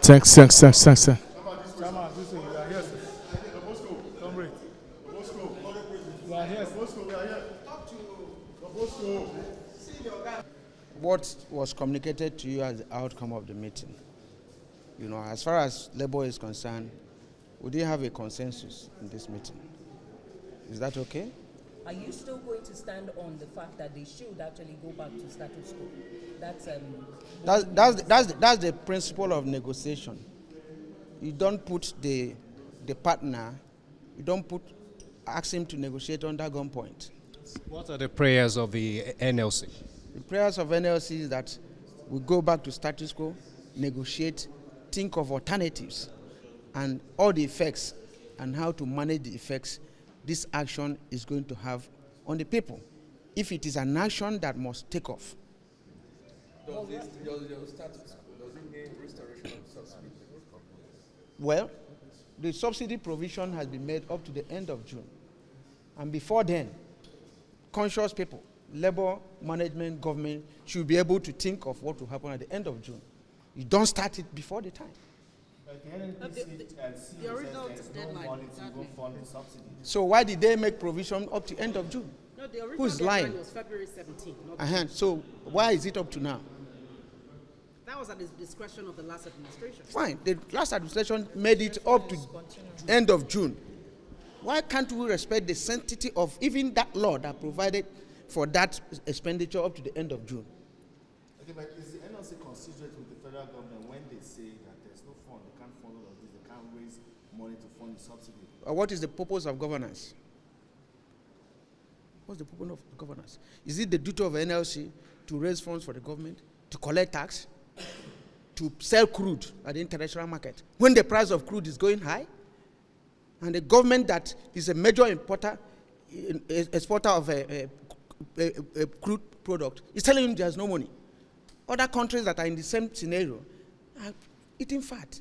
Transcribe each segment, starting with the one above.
Thanks. What was communicated to you as the outcome of the meeting? You know, as far as Labour is concerned, we didn't have a consensus in this meeting. Is that okay? Are you still going to stand on the fact that they should actually go back to status quo? That's the principle of negotiation. You don't put the partner, ask him to negotiate under gunpoint. What are the prayers of the NLC? The prayers of NLC is that we go back to status quo, negotiate, think of alternatives, and all the effects and how to manage the effects this action is going to have on the people. If it is an action that must take off. Does it mean restoration of subsidy? Well, the subsidy provision has been made up to the end of June. And before then, conscious people, labor, management, government should be able to think of what will happen at the end of June. You don't start it before the time. The original deadline. So why did they make provision up to end of June? No, the original Who's deadline lying? was February 17th. So why is it up to now? That was at the discretion of the last administration. Fine. The last administration made it up to end of June. Why can't we respect the sanctity of even that law that provided for that expenditure up to the end of June? Okay, but is the NLC considerate with the federal government when they say that there's no fund, they can't fund all of this, they can't raise money to fund the subsidy? What is the purpose of governance? What's the purpose of governance? Is it the duty of NLC to raise funds for the government, to collect tax, to sell crude at the international market when the price of crude is going high? And the government that is a major exporter of a crude product is telling him there's no money. Other countries that are in the same scenario are eating fat.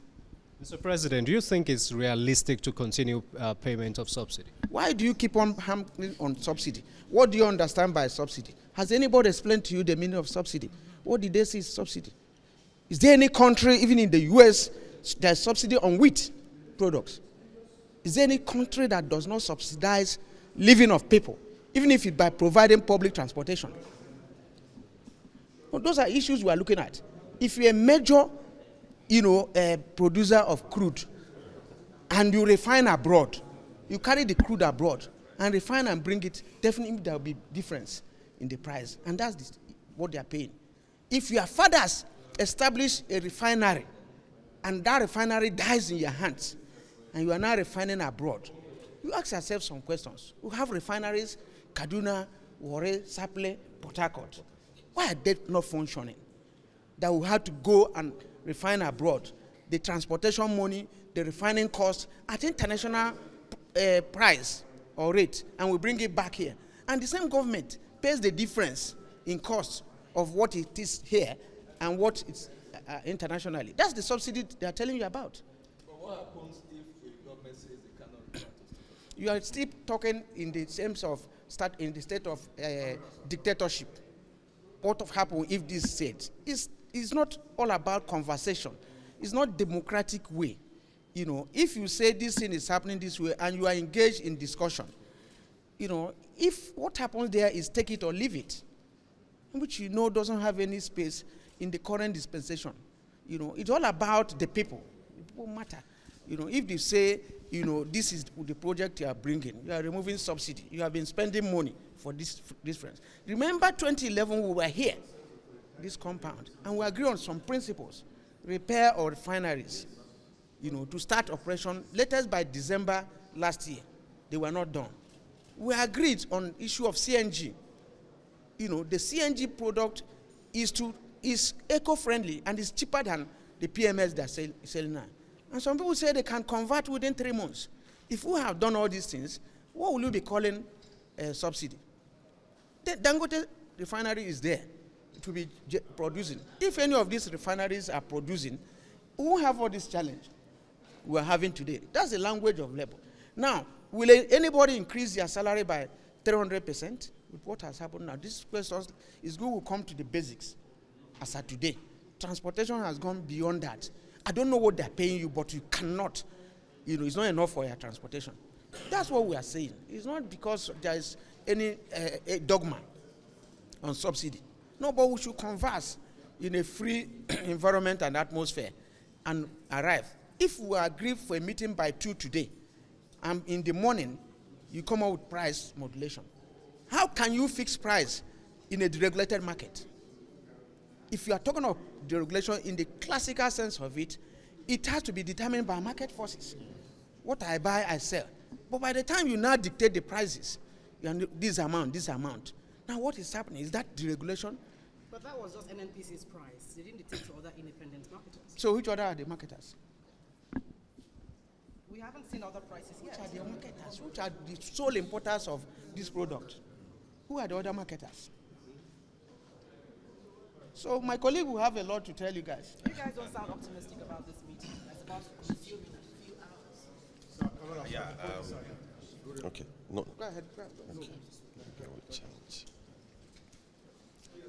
Mr. President, do you think it's realistic to continue payment of subsidy? Why do you keep on hammering on subsidy? What do you understand by subsidy? Has anybody explained to you the meaning of subsidy? What did they say is subsidy? Is there any country, even in the US, there's subsidy on wheat products? Is there any country that does not subsidize living of people, even if it's by providing public transportation? Well, those are issues we are looking at. If you're a major, producer of crude, and you refine abroad, you carry the crude abroad and refine and bring it, definitely there will be difference in the price, and that's what they are paying. If your fathers establish a refinery, and that refinery dies in your hands, and you are now refining abroad, you ask yourself some questions. We have refineries, Kaduna, Warri, Sapele, Port Harcourt. Why are they not functioning? That we have to go and refine abroad. The transportation money, the refining cost at international price or rate, and we bring it back here. And the same government pays the difference in cost of what it is here and what it's internationally. That's the subsidy they are telling you about. But what happens if the government says they cannot? You are still talking in the sense of in the state of dictatorship. What will happen if this is said? It's not all about conversation. It's not democratic way. If you say this thing is happening this way and you are engaged in discussion, if what happens there is take it or leave it, which doesn't have any space in the current dispensation. It's all about the people. The people matter. If they say, this is the project you are bringing, you are removing subsidy, you have been spending money for this friends. Remember 2011, we were here, this compound, and we agreed on some principles, repair our refineries, to start operation latest by December last year. They were not done. We agreed on issue of CNG. The CNG product is eco-friendly and is cheaper than the PMS they're selling now. And some people say they can convert within 3 months. If we have done all these things, what will you be calling subsidy? The Dangote refinery is there to be producing. If any of these refineries are producing, we won't have all this challenge we're having today. That's the language of labor. Now, will anybody increase their salary by 300% with what has happened now? This question is good. We'll come to the basics as of today. Transportation has gone beyond that. I don't know what they're paying you, but you cannot, it's not enough for your transportation. That's what we are saying. It's not because there is any a dogma on subsidy. No, but we should converse in a free environment and atmosphere and arrive. If we agree for a meeting by 2 today, and in the morning, you come out with price modulation, how can you fix price in a deregulated market? If you are talking of deregulation in the classical sense of it, it has to be determined by market forces. What I buy, I sell. But by the time you now dictate the prices, this amount. Now what is happening? Is that deregulation? But that was just NNPC's price. They didn't dictate to other independent marketers. So which other are the marketers? We haven't seen other prices Which yet. are the marketers? Which are the sole importers of this product? Who are the other marketers? So my colleague will have a lot to tell you guys. You guys don't sound optimistic about this meeting. It's about to consume in a few hours. Okay. No. Go ahead. Okay. I will change.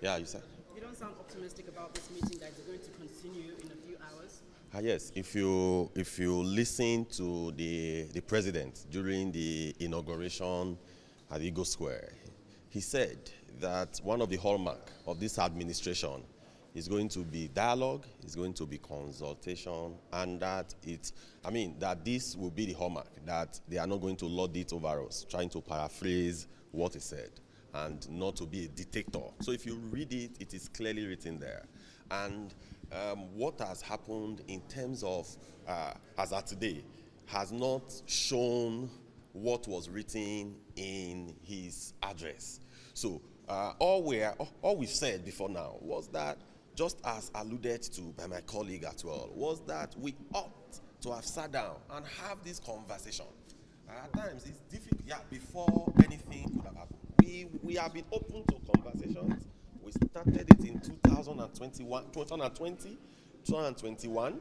Yeah, you said. You don't sound optimistic about this meeting that is going to continue in a few hours. Yes, if you listen to the president during the inauguration at Eagle Square, he said that one of the hallmark of this administration is going to be dialogue, is going to be consultation, and that that this will be the hallmark, that they are not going to lord it over us, trying to paraphrase what he said, and not to be a dictator. So if you read it, it is clearly written there. And what has happened in terms of, as at today, has not shown what was written in his address. So all we've said before now was that, just as alluded to by my colleague as well, was that we ought to have sat down and have this conversation. At times it's difficult, before anything could have happened. We have been open to conversations. We started it in 2021,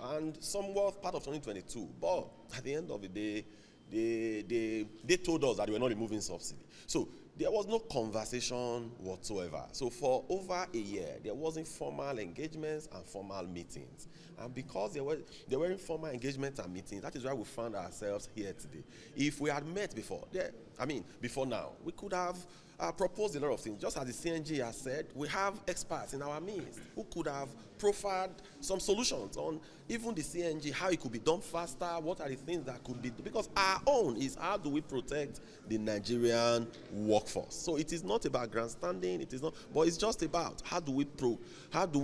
and somewhat part of 2022. But at the end of the day, they told us that they were not removing subsidy. So there was no conversation whatsoever. So for over a year, there wasn't formal engagements and formal meetings. And because there were informal engagements and meetings, that is why we found ourselves here today. If we had met before now, we could have proposed a lot of things. Just as the CNG has said, we have experts in our midst who could have profiled some solutions on even the CNG, how it could be done faster, what are the things that could be done. Because our own is, how do we protect the Nigerian workforce? So it is not about grandstanding, it is not, but it's just about how do we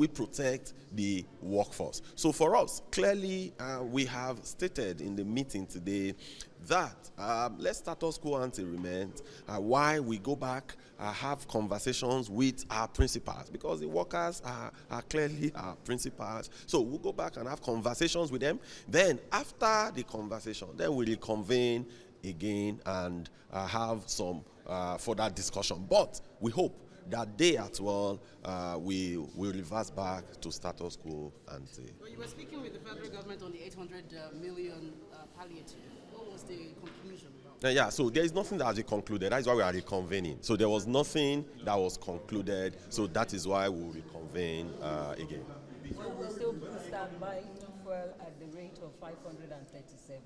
protect the workforce. So for us, clearly, we have stated in the meeting today that let status quo ante remain, why we go back, have conversations with our principals, because the workers are clearly our principals. So we'll go back and have conversations with them. Then after the conversation, then we'll reconvene again and have some further discussion. But we hope that day as well, we will reverse back to status quo ante. Well, you were speaking with the federal government on the 800 million palliative. What was the conclusion about? So there is nothing that has been concluded. That is why we are reconvening. So there was nothing that was concluded. So that is why we will reconvene again. So we'll still start buying fuel at the rate of 537.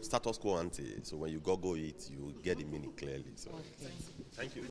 Status quo ante. So when you Google it, you get the meaning clearly. So, Okay. thank you.